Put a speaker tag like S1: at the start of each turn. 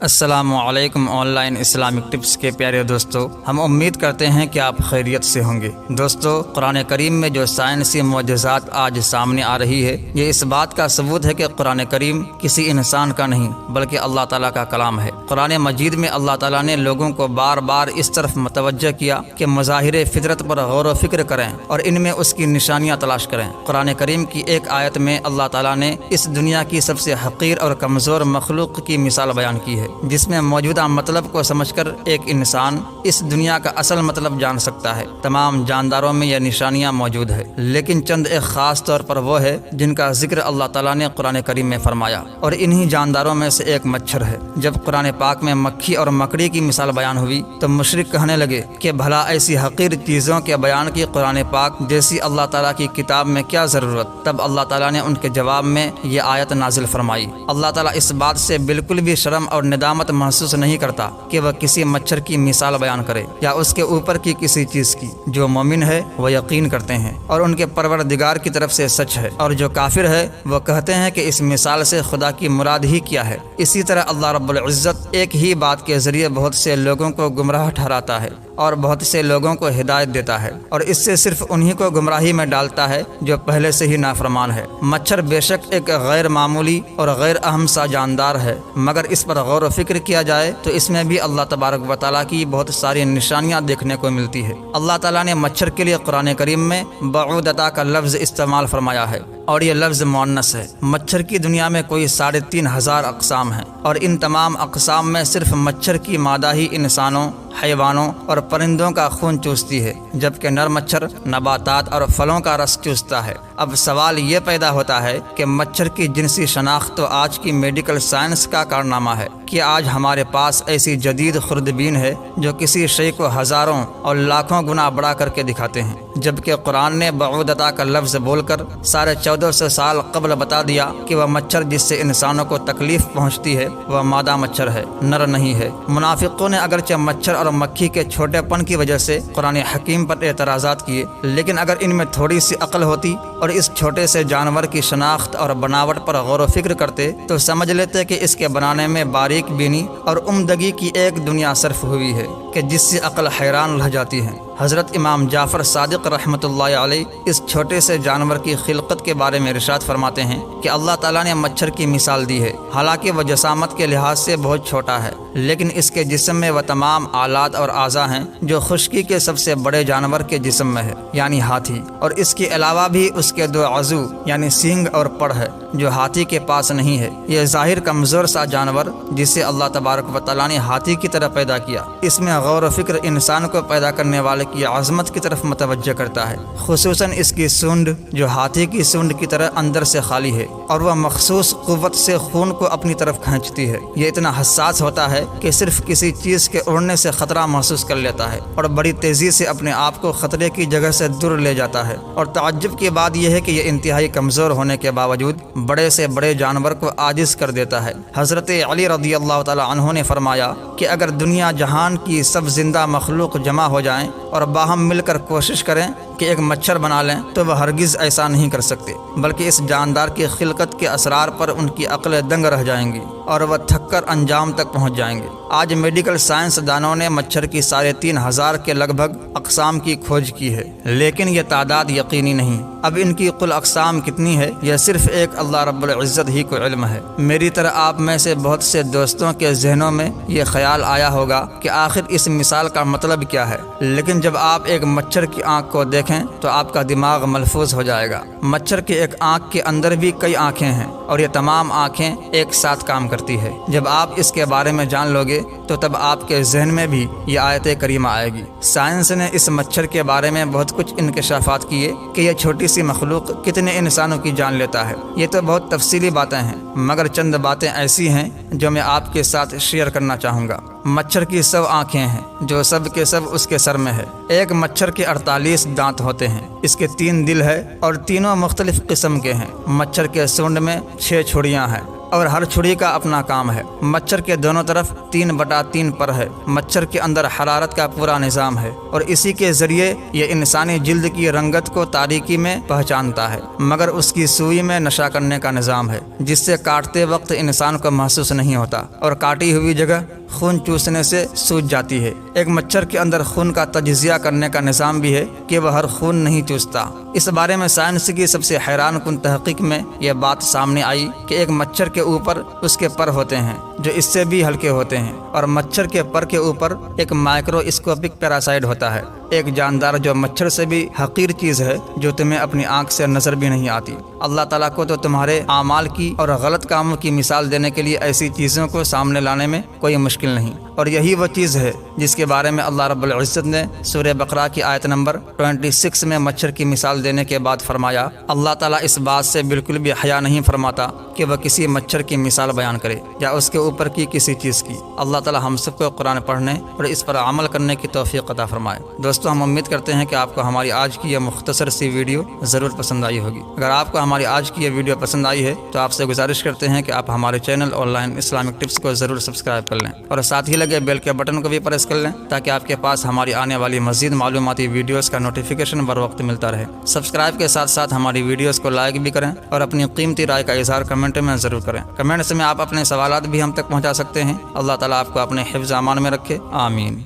S1: السلام علیکم on line Islamic tips کے پیارے دوستو، ہم امید کرتے ہیں کہ آپ خیریت سے ہوں گے۔ دوستو، قرآن کریم میں جو سائنسی معجزات آج سامنے آ رہی ہے، یہ اس بات کا ثبوت ہے کہ قرآن کریم کسی انسان کا نہیں بلکہ اللہ تعالیٰ کا کلام ہے۔ قرآن مجید میں اللہ تعالیٰ نے لوگوں کو بار بار اس طرف متوجہ کیا کہ مظاہر فطرت پر غور و فکر کریں اور ان میں اس کی نشانیاں تلاش کریں۔ قرآن کریم کی ایک آیت میں اللہ تعالیٰ نے اس دنیا کی سب سے حقیر اور کمزور مخلوق کی مثال بیان کی ہے، جس میں موجودہ مطلب کو سمجھ کر ایک انسان اس دنیا کا اصل مطلب جان سکتا ہے۔ تمام جانداروں میں یہ نشانیاں موجود ہے، لیکن چند ایک خاص طور پر وہ ہے جن کا ذکر اللہ تعالیٰ نے قرآن کریم میں فرمایا، اور انہی جانداروں میں سے ایک مچھر ہے۔ جب قرآن پاک میں مکھی اور مکڑی کی مثال بیان ہوئی تو مشرک کہنے لگے کہ بھلا ایسی حقیر چیزوں کے بیان کی قرآن پاک جیسی اللہ تعالیٰ کی کتاب میں کیا ضرورت؟ تب اللہ تعالیٰ نے ان کے جواب میں یہ آیت نازل فرمائی۔ اللہ تعالیٰ اس بات سے بالکل بھی شرم اور ندامت محسوس نہیں کرتا کہ وہ کسی مچھر کی مثال بیان کرے یا اس کے اوپر کی کسی چیز کی۔ جو مومن ہے وہ یقین کرتے ہیں اور ان کے پروردگار کی طرف سے سچ ہے، اور جو کافر ہے وہ کہتے ہیں کہ اس مثال سے خدا کی مراد ہی کیا ہے۔ اسی طرح اللہ رب العزت ایک ہی بات کے ذریعے بہت سے لوگوں کو گمراہ ٹھہراتا ہے اور بہت سے لوگوں کو ہدایت دیتا ہے، اور اس سے صرف انہی کو گمراہی میں ڈالتا ہے جو پہلے سے ہی نافرمان ہے۔ مچھر بے شک ایک غیر معمولی اور غیر اہم سا جاندار ہے، مگر اس پر غور و فکر کیا جائے تو اس میں بھی اللہ تبارک و تعالیٰ کی بہت ساری نشانیاں دیکھنے کو ملتی ہے۔ اللہ تعالیٰ نے مچھر کے لیے قرآن کریم میں بعودتا کا لفظ استعمال فرمایا ہے، اور یہ لفظ مؤنث ہے۔ مچھر کی دنیا میں کوئی 3500 اقسام ہیں، اور ان تمام اقسام میں صرف مچھر کی مادہ ہی انسانوں، حیوانوں اور پرندوں کا خون چوستی ہے، جبکہ نر مچھر نباتات اور پھلوں کا رس چوستا ہے۔ اب سوال یہ پیدا ہوتا ہے کہ مچھر کی جنسی شناخت تو آج کی میڈیکل سائنس کا کارنامہ ہے کہ آج ہمارے پاس ایسی جدید خوردبین ہے جو کسی شے کو ہزاروں اور لاکھوں گنا بڑا کر کے دکھاتے ہیں، جبکہ قرآن نے بعودتا کا لفظ بول کر 1450 سال قبل بتا دیا کہ وہ مچھر جس سے انسانوں کو تکلیف پہنچتی ہے وہ مادہ مچھر ہے، نر نہیں ہے۔ منافقوں نے اگرچہ مچھر اور مکھی کے چھوٹے پن کی وجہ سے قرآن حکیم پر اعتراضات کیے، لیکن اگر ان میں تھوڑی سی عقل ہوتی اور اس چھوٹے سے جانور کی شناخت اور بناوٹ پر غور و فکر کرتے تو سمجھ لیتے کہ اس کے بنانے میں باریک بینی اور عمدگی کی ایک دنیا صرف ہوئی ہے کہ جس سے عقل حیران رہ جاتی ہے۔ حضرت امام جعفر صادق رحمۃ اللہ علیہ اس چھوٹے سے جانور کی خلقت کے بارے میں ارشاد فرماتے ہیں کہ اللہ تعالیٰ نے مچھر کی مثال دی ہے، حالانکہ وہ جسامت کے لحاظ سے بہت چھوٹا ہے، لیکن اس کے جسم میں وہ تمام آلات اور اعضاء ہیں جو خشکی کے سب سے بڑے جانور کے جسم میں ہے، یعنی ہاتھی، اور اس کے علاوہ بھی اس کے 2 عضو یعنی سینگ اور پڑ ہے جو ہاتھی کے پاس نہیں ہے۔ یہ ظاہر کمزور سا جانور جسے اللہ تبارک و تعالیٰ نے ہاتھی کی طرح پیدا کیا، اس میں غور و فکر انسان کو پیدا کرنے والے کی عظمت کی طرف متوجہ کرتا ہے، خصوصاً اس کی سونڈ جو ہاتھی کی سونڈ کی طرح اندر سے خالی ہے اور وہ مخصوص قوت سے خون کو اپنی طرف کھینچتی ہے۔ یہ اتنا حساس ہوتا ہے کہ صرف کسی چیز کے اڑنے سے خطرہ محسوس کر لیتا ہے اور بڑی تیزی سے اپنے آپ کو خطرے کی جگہ سے دور لے جاتا ہے۔ اور تعجب کی بات یہ ہے کہ یہ انتہائی کمزور ہونے کے باوجود بڑے سے بڑے جانور کو عاجز کر دیتا ہے۔ حضرت علی رضی اللہ تعالی عنہ نے فرمایا کہ اگر دنیا جہان کی سب زندہ مخلوق جمع ہو جائیں اور باہم مل کر کوشش کریں کہ ایک مچھر بنا لیں تو وہ ہرگز ایسا نہیں کر سکتے، بلکہ اس جاندار کی خلقت کے اسرار پر ان کی عقلیں دنگ رہ جائیں گی اور وہ تھک کر انجام تک پہنچ جائیں گے۔ آج میڈیکل سائنس دانوں نے مچھر کی 3500 کے لگ بھگ اقسام کی کھوج کی ہے، لیکن یہ تعداد یقینی نہیں۔ اب ان کی کل اقسام کتنی ہے یہ صرف ایک اللہ رب العزت ہی کو علم ہے۔ میری طرح آپ میں سے بہت سے دوستوں کے ذہنوں میں یہ خیال آیا ہوگا کہ آخر اس مثال کا مطلب کیا ہے، لیکن جب آپ ایک مچھر کی آنکھ کو دیکھیں تو آپ کا دماغ ملفوظ ہو جائے گا۔ مچھر کی ایک آنکھ کے اندر بھی کئی آنکھیں ہیں اور یہ تمام آنکھیں ایک ساتھ کام کرتی ہے۔ جب آپ اس کے بارے میں جان لو گے تو تب آپ کے ذہن میں بھی یہ آیت کریمہ آئے گی۔ سائنس نے اس مچھر کے بارے میں بہت کچھ انکشافات کیے کہ یہ چھوٹی سی مخلوق کتنے انسانوں کی جان لیتا ہے۔ یہ تو بہت تفصیلی باتیں ہیں، مگر چند باتیں ایسی ہیں جو میں آپ کے ساتھ شیئر کرنا چاہوں گا۔ مچھر کی 100 آنکھیں ہیں جو سب کے سب اس کے سر میں ہے۔ ایک مچھر کے 48 دانت ہوتے ہیں، اس کے 3 دل ہے اور تینوں مختلف قسم کے ہیں۔ مچھر کے سونڈ میں 6 چھڑیاں ہیں اور ہر چھری کا اپنا کام ہے۔ مچھر کے دونوں طرف 3/3 پر ہے۔ مچھر کے اندر حرارت کا پورا نظام ہے اور اسی کے ذریعے یہ انسانی جلد کی رنگت کو تاریکی میں پہچانتا ہے، مگر اس کی سوئی میں نشہ کرنے کا نظام ہے جس سے کاٹتے وقت انسان کو محسوس نہیں ہوتا اور کاٹی ہوئی جگہ خون چوسنے سے سوج جاتی ہے۔ ایک مچھر کے اندر خون کا تجزیہ کرنے کا نظام بھی ہے کہ وہ ہر خون نہیں چوستا۔ اس بارے میں سائنس کی سب سے حیران کن تحقیق میں یہ بات سامنے آئی کہ ایک مچھر کے اوپر اس کے پر ہوتے ہیں جو اس سے بھی ہلکے ہوتے ہیں، اور مچھر کے پر کے اوپر ایک مائکرو اسکوپک پیراسائٹ ہوتا ہے، ایک جاندار جو مچھر سے بھی حقیر چیز ہے جو تمہیں اپنی آنکھ سے نظر بھی نہیں آتی۔ اللہ تعالیٰ کو تو تمہارے اعمال کی اور غلط کاموں کی مثال دینے کے لیے ایسی چیزوں کو سامنے لانے میں کوئی مشکل نہیں، اور یہی وہ چیز ہے جس کے بارے میں اللہ رب العزت نے سورہ بقرہ کی آیت نمبر 26 میں مچھر کی مثال دینے کے بعد فرمایا، اللہ تعالیٰ اس بات سے بالکل بھی حیا نہیں فرماتا کہ وہ کسی مچھر کی مثال بیان کرے یا اس کے اوپر کی کسی چیز کی۔ اللہ تعالیٰ ہم سب کو قرآن پڑھنے اور اس پر عمل کرنے کی توفیق عطا فرمائے۔ دوستو، ہم امید کرتے ہیں کہ آپ کو ہماری آج کی یہ مختصر سی ویڈیو ضرور پسند آئی ہوگی۔ اگر آپ کو ہماری آج کی یہ ویڈیو پسند آئی ہے تو آپ سے گزارش کرتے ہیں کہ آپ ہمارے channel on line Islamic tips کو ضرور سبسکرائب کر لیں اور ساتھ ہی لگے بیل کے بٹن کو بھی پریس کر لیں تاکہ آپ کے پاس ہماری آنے والی مزید معلوماتی ویڈیوز کا نوٹیفیکیشن بر وقت ملتا رہے۔ سبسکرائب کے ساتھ ساتھ ہماری ویڈیوز کو لائک بھی کریں اور اپنی قیمتی رائے کا اظہار کمنٹ میں ضرور کریں۔ کمنٹس میں آپ اپنے سوالات بھی ہم تک پہنچا سکتے ہیں۔ اللہ تعالیٰ آپ کو اپنے حفظ امان میں رکھے، آمین۔